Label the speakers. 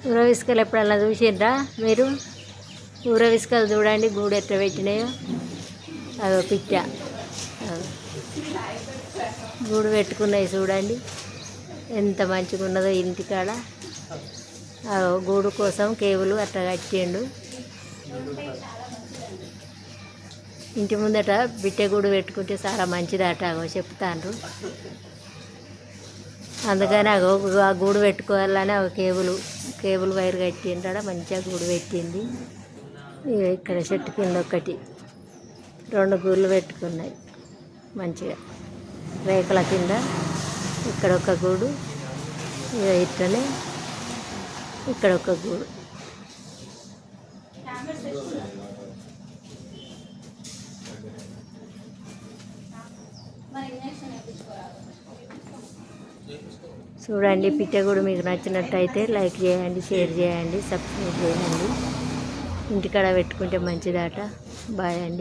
Speaker 1: ఊరవిసుకలు ఎప్పుడన్నా చూసిండ్రా మీరు? ఊరవిసుకలు చూడండి గూడు ఎట్లా పెట్టినాయో. అదో పిట్ట గూడు పెట్టుకున్నాయి చూడండి, ఎంత మంచిగా ఉన్నదో ఇంటికాడ. గూడు కోసం కేబుల్ అట్లా కట్టిండు. ఇంటి ముందట బిట్టె గూడు పెట్టుకుంటే చాలా మంచిదట చెప్తాండ్రు. అందుకని ఆ గూడు పెట్టుకోవాలని కేబుల్ వైర్ కట్టింటాడ. మంచిగా గూడు పెట్టింది. ఇక్కడ చెట్టు కింద ఒకటి 2 గూళ్ళు పెట్టుకున్నాయి మంచిగా రేకుల కింద. ఇక్కడ ఒక గూడు, ఇట్లనే ఇక్కడ ఒక గూడు. చూడండి పిట్టగూడు మీకు నచ్చినట్టయితే లైక్ చేయండి, షేర్ చేయండి, సబ్స్క్రైబ్ చేయండి. ఇంటికాడ పెట్టుకుంటే మంచిదట. బాయ్ అండి.